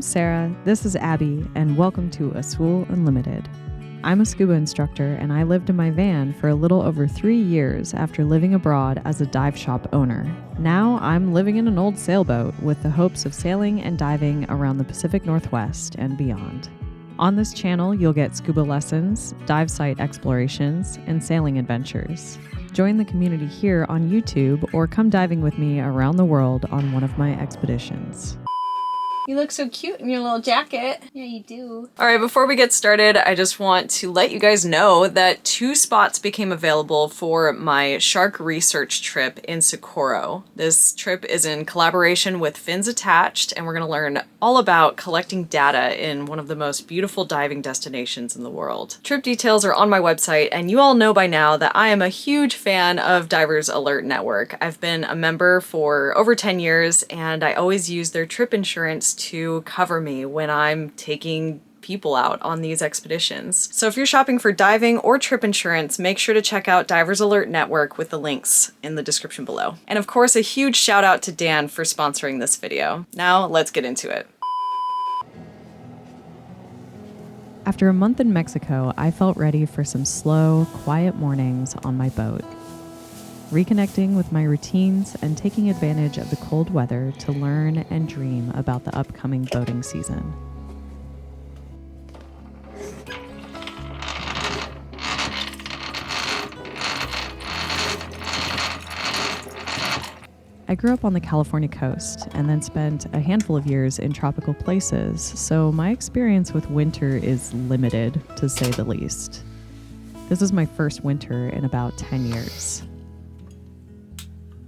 I'm Sarah, this is Abby, and welcome to ASUL Unlimited. I'm a scuba instructor, and I lived in my van for a little over 3 years after living abroad as a dive shop owner. Now I'm living in an old sailboat with the hopes of sailing and diving around the Pacific Northwest and beyond. On this channel, you'll get scuba lessons, dive site explorations, and sailing adventures. Join the community here on YouTube or come diving with me around the world on one of my expeditions. You look so cute in your little jacket. Yeah, you do. All right, before we get started, I just want to let you guys know that 2 spots became available for my shark research trip in SOCORRO. This trip is in collaboration with Fins Attached, and we're going to learn all about collecting data in one of the most beautiful diving destinations in the world. Trip details are on my website, and you all know by now that I am a huge fan of Divers Alert Network. I've been a member for over 10 years, and I always use their trip insurance to cover me when I'm taking people out on these expeditions. So if you're shopping for diving or trip insurance, make sure to check out Divers Alert Network with the links in the description below. And of course, a huge shout out to Dan for sponsoring this video. Now let's get into it. After a month in Mexico, I felt ready for some slow, quiet mornings on my boat. Reconnecting with my routines and taking advantage of the cold weather to learn and dream about the upcoming boating season. I grew up on the California coast and then spent a handful of years in tropical places, so my experience with winter is limited, to say the least. This is my first winter in about 10 years.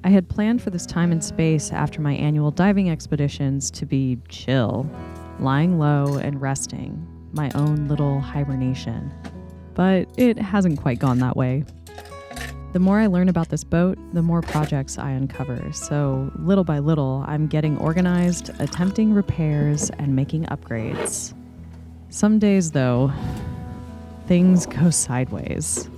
I had planned for this time and space after my annual diving expeditions to be chill, lying low and resting, my own little hibernation. But it hasn't quite gone that way. The more I learn about this boat, the more projects I uncover, so little by little, I'm getting organized, attempting repairs, and making upgrades. Some days, though, things go sideways.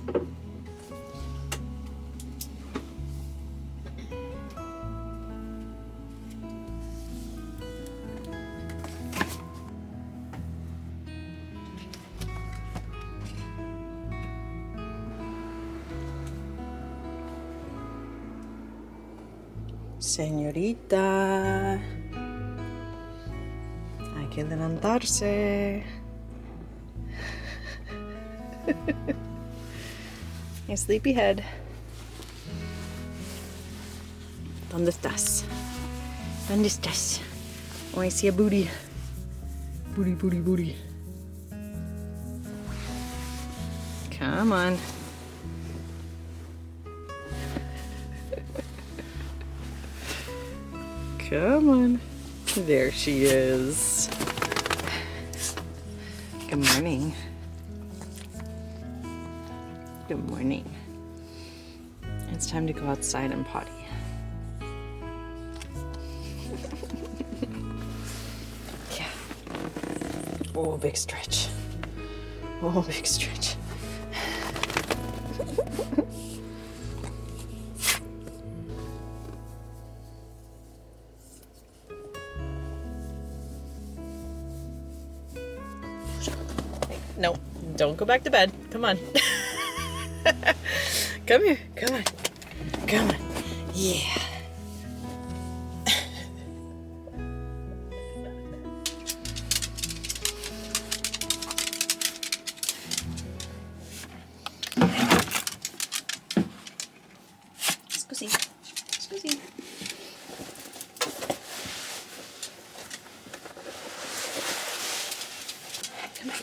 Señorita, hay que levantarse. Hey, sleepyhead. ¿Dónde estás? ¿Dónde estás? Oh, I see a booty. Booty, booty, booty. Come on. Come on. There she is. Good morning. Good morning. It's time to go outside and potty. Yeah. Oh, big stretch. Oh, big stretch. No, don't go back to bed. Come on. Come here. Come on. Come on. Yeah. Scusi. Scusi. Come on.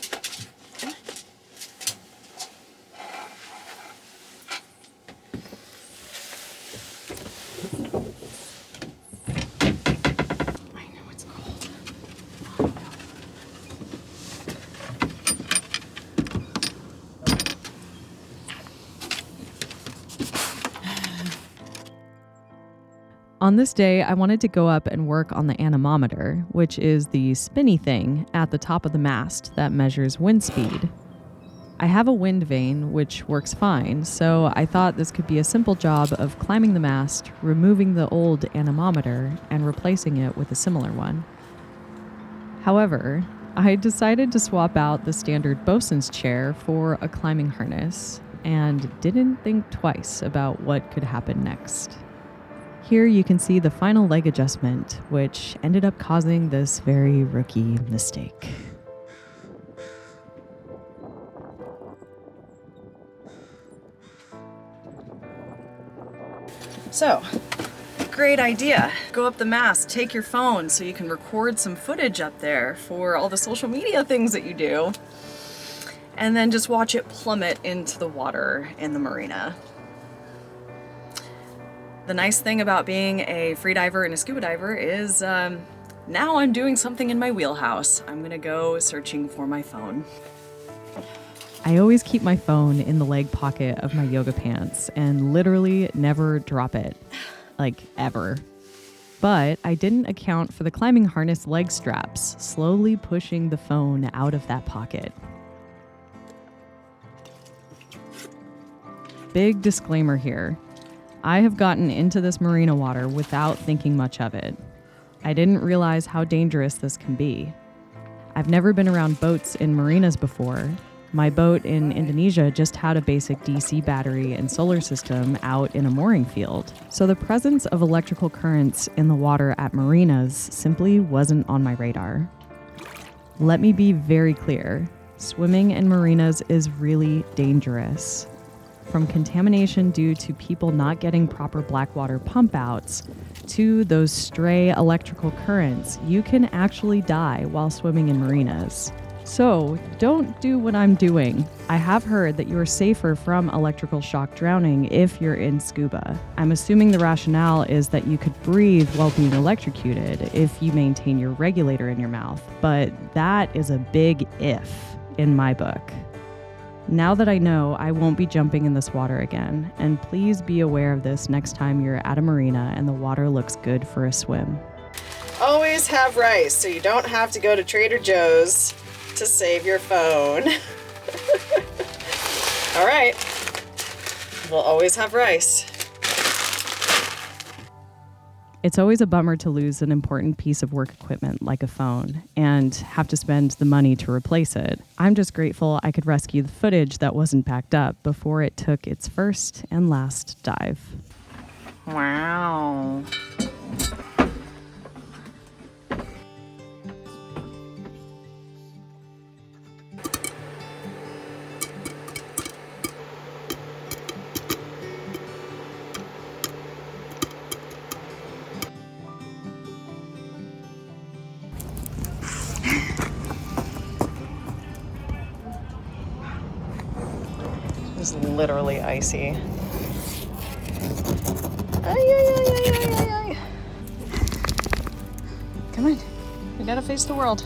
On this day, I wanted to go up and work on the anemometer, which is the spinny thing at the top of the mast that measures wind speed. I have a wind vane, which works fine, so I thought this could be a simple job of climbing the mast, removing the old anemometer, and replacing it with a similar one. However, I decided to swap out the standard bosun's chair for a climbing harness and didn't think twice about what could happen next. Here you can see the final leg adjustment, which ended up causing this very rookie mistake. So, great idea. Go up the mast, take your phone so you can record some footage up there for all the social media things that you do, and then just watch it plummet into the water in the marina. The nice thing about being a free diver and a scuba diver is now I'm doing something in my wheelhouse. I'm gonna go searching for my phone. I always keep my phone in the leg pocket of my yoga pants and literally never drop it, like ever. But I didn't account for the climbing harness leg straps slowly pushing the phone out of that pocket. Big disclaimer here. I have gotten into this marina water without thinking much of it. I didn't realize how dangerous this can be. I've never been around boats in marinas before. My boat in Indonesia just had a basic DC battery and solar system out in a mooring field. So the presence of electrical currents in the water at marinas simply wasn't on my radar. Let me be very clear. Swimming in marinas is really dangerous. From contamination due to people not getting proper blackwater pump outs to those stray electrical currents, you can actually die while swimming in marinas. So don't do what I'm doing. I have heard that you are safer from electrical shock drowning if you're in scuba. I'm assuming the rationale is that you could breathe while being electrocuted if you maintain your regulator in your mouth, but that is a big if in my book. Now that I know, I won't be jumping in this water again, and please be aware of this next time you're at a marina and the water looks good for a swim. Always have rice so you don't have to go to Trader Joe's to save your phone. All right, we'll always have rice. It's always a bummer to lose an important piece of work equipment like a phone and have to spend the money to replace it. I'm just grateful I could rescue the footage that wasn't backed up before it took its first and last dive. Wow. It's literally icy. Ay, ay, ay, ay, ay, ay. Come on, we gotta face the world.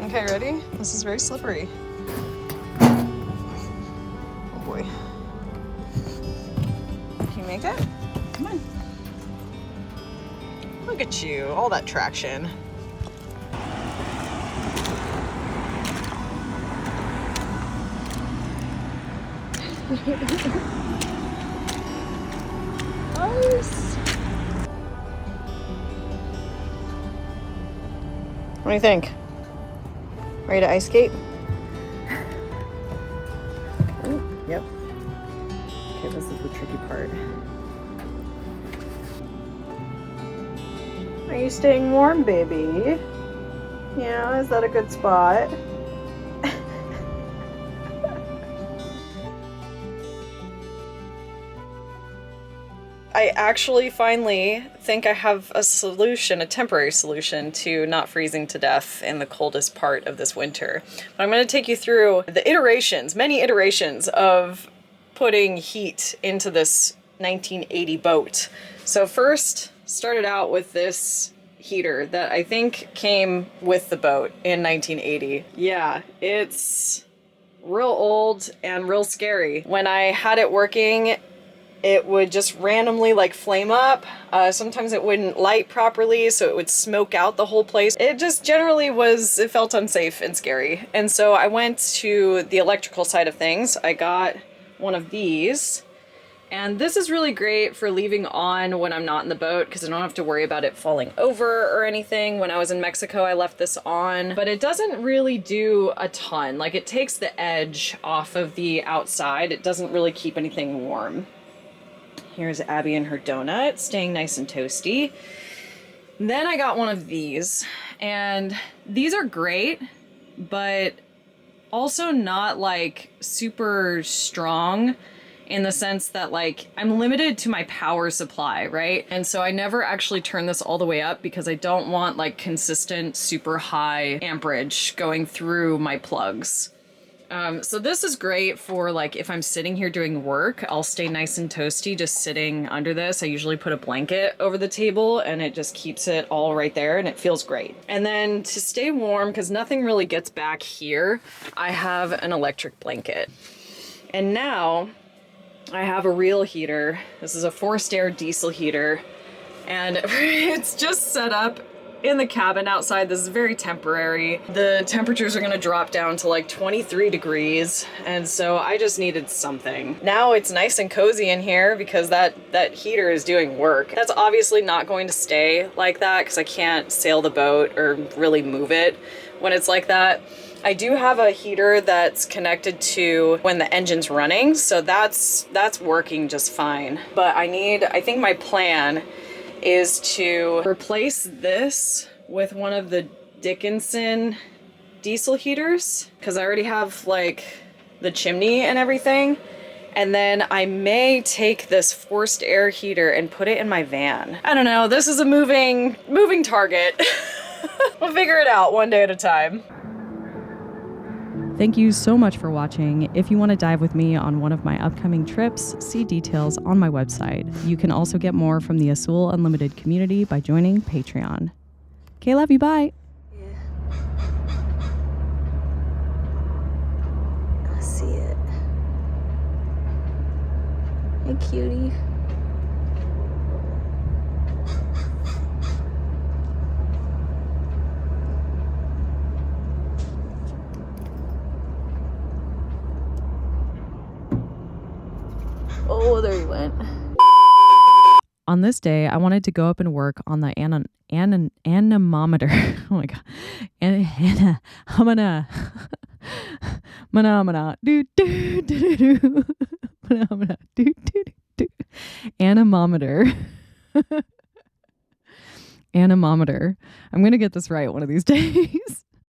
Okay, ready? This is very slippery. Oh boy. Can you make it? Come on. Look at you, all that traction. Nice. What do you think? Ready to ice skate? Ooh, yep. Okay, this is the tricky part. Are you staying warm, baby? Yeah, is that a good spot? I actually finally think I have a solution, a temporary solution to not freezing to death in the coldest part of this winter. But I'm going to take you through the iterations, many iterations of putting heat into this 1980 boat. So first, started out with this heater that I think came with the boat in 1980. Yeah, it's real old and real scary. When I had it working, it would just randomly like flame up. Sometimes it wouldn't light properly, so it would smoke out the whole place. It just generally it felt unsafe and scary. And so I went to the electrical side of things. I got one of these, And this is really great for leaving on when I'm not in the boat because I don't have to worry about it falling over or anything. When I was in Mexico, I left this on, but it doesn't really do a ton. Like, it takes the edge off of the outside. It doesn't really keep anything warm. Here's Abby and her donut, staying nice and toasty. Then I got one of these, and these are great, but also not like super strong, in the sense that, like, I'm limited to my power supply, right? And so I never actually turn this all the way up because I don't want like consistent super high amperage going through my plugs. So this is great for like if I'm sitting here doing work, I'll stay nice and toasty just sitting under this. I usually put a blanket over the table and it just keeps it all right there and it feels great. And then to stay warm, because nothing really gets back here, I have an electric blanket. And now I have a real heater. This is a forced air diesel heater, and it's just set up in the cabin outside. This is very temporary. The temperatures are gonna drop down to like 23 degrees, and so I just needed something. Now it's nice and cozy in here because that heater is doing work. That's obviously not going to stay like that because I can't sail the boat or really move it when it's like that. I do have a heater that's connected to when the engine's running, so that's working just fine. But I think my plan is to replace this with one of the Dickinson diesel heaters, because I already have like the chimney and everything. And then I may take this forced air heater and put it in my van. I don't know, this is a moving target. We'll figure it out one day at a time. Thank you so much for watching. If you want to dive with me on one of my upcoming trips, see details on my website. You can also get more from the Azul Unlimited community by joining Patreon. Okay, love you, bye. Yeah. I see it. Hey, cutie. Oh, there he went. On this day, I wanted to go up and work on the anemometer. Oh my god, anemometer. Anemometer. I'm gonna get this right one of these days.